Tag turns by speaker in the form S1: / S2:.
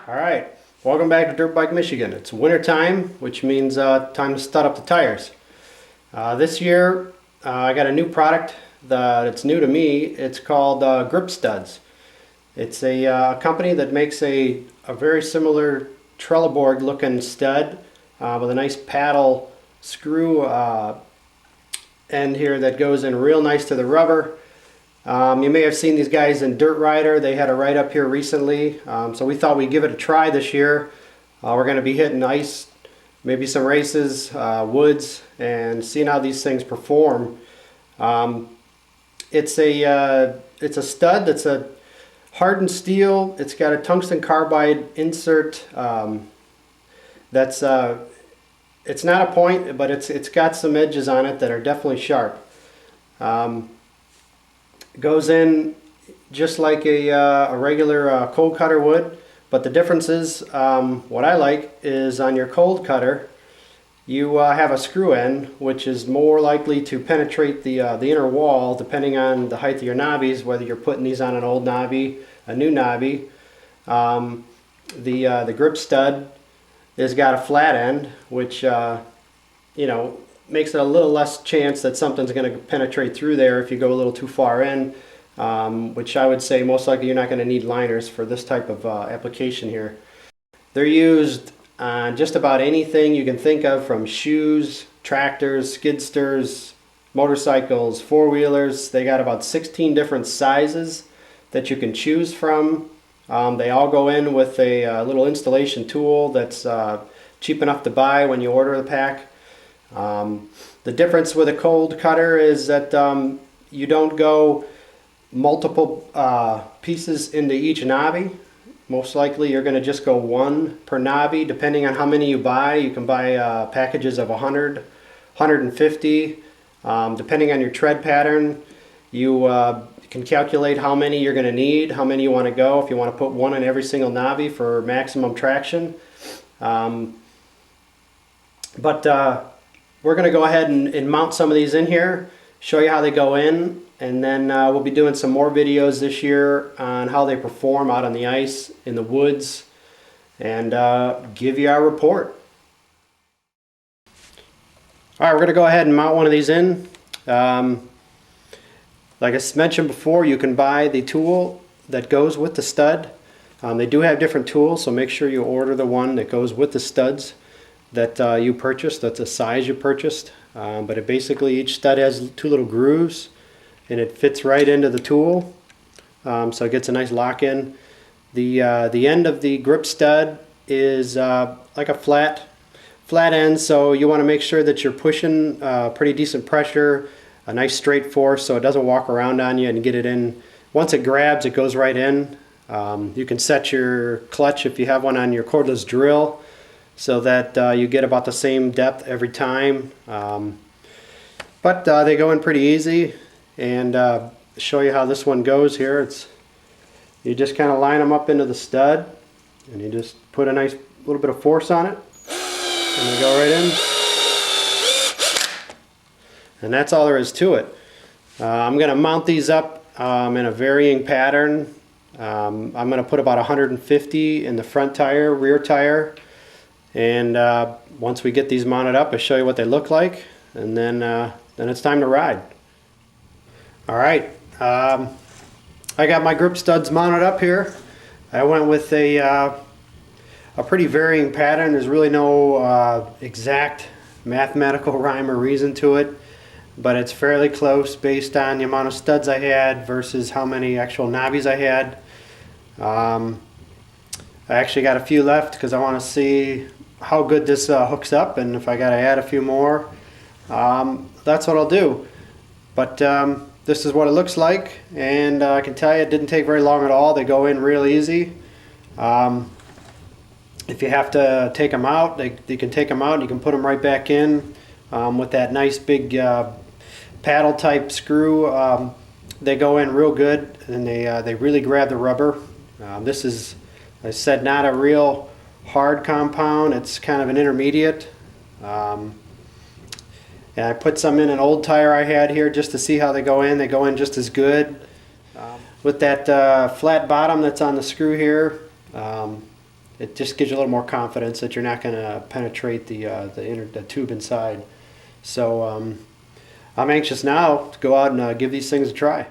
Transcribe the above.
S1: Alright, welcome back to Dirt Bike Michigan. It's winter time, which means time to stud up the tires. This year I got a new product that's new to me. It's called GripStuds. It's a company that makes a very similar trelleborg looking stud with a nice paddle screw end here that goes in real nice to the rubber. You may have seen these guys in Dirt Rider. They had a ride up here recently, so we thought we'd give it a try this year. We're going to be hitting ice, maybe some races, woods, and seeing how these things perform. It's a stud that's a hardened steel. It's got a tungsten carbide insert. It's not a point, but it's got some edges on it that are definitely sharp. Goes in just like a regular cold cutter would, but the difference is, what I like is on your cold cutter you have a screw end, which is more likely to penetrate the inner wall depending on the height of your knobbies, whether you're putting these on an old knobby, a new knobby. The grip stud has got a flat end, which makes it a little less chance that something's going to penetrate through there if you go a little too far in, which I would say most likely you're not going to need liners for this type of application here. They're used on just about anything you can think of, from shoes, tractors, skidsters, motorcycles, four-wheelers. They got about 16 different sizes that you can choose from. They all go in with a little installation tool that's cheap enough to buy when you order the pack. The difference with a cold cutter is that you don't go multiple pieces into each knobby. Most likely you're going to just go one per knobby, depending on how many you buy. You can buy packages of 100, 150. Depending on your tread pattern, you can calculate how many you're going to need, how many you want to go, if you want to put one in every single knobby for maximum traction. But we're going to go ahead and mount some of these in here, show you how they go in, and then we'll be doing some more videos this year on how they perform out on the ice, in the woods, and give you our report. Alright, we're going to go ahead and mount one of these in. Like I mentioned before, you can buy the tool that goes with the stud. They do have different tools, so make sure you order the one that goes with the studs that you purchased, that's the size you purchased. But basically each stud has two little grooves and it fits right into the tool, so it gets a nice lock in. The end of the grip stud is like a flat end, so you want to make sure that you're pushing pretty decent pressure, a nice straight force, so it doesn't walk around on you, and get it in. Once it grabs, it goes right in. You can set your clutch, if you have one on your cordless drill, so that you get about the same depth every time. But they go in pretty easy, and show you how this one goes here. You just kind of line them up into the stud, and you just put a nice little bit of force on it, and they go right in. And that's all there is to it. I'm going to mount these up in a varying pattern. I'm going to put about 150 in the front tire, rear tire, and once we get these mounted up, I'll show you what they look like, and then it's time to ride. Alright, I got my grip studs mounted up here. I went with a pretty varying pattern. There's really no exact mathematical rhyme or reason to it, but it's fairly close based on the amount of studs I had versus how many actual knobbies I had. I actually got a few left because I want to see how good this hooks up, and if I got to add a few more, that's what I'll do. But this is what it looks like, and I can tell you it didn't take very long at all. They go in real easy. If you have to take them out, you can take them out and you can put them right back in with that nice big paddle type screw. They go in real good, and they really grab the rubber. This is, as I said, not a real hard compound. It's kind of an intermediate. And I put some in an old tire I had here just to see how they go in. They go in just as good. with that flat bottom that's on the screw here, it just gives you a little more confidence that you're not going to penetrate the tube inside. So I'm anxious now to go out and give these things a try.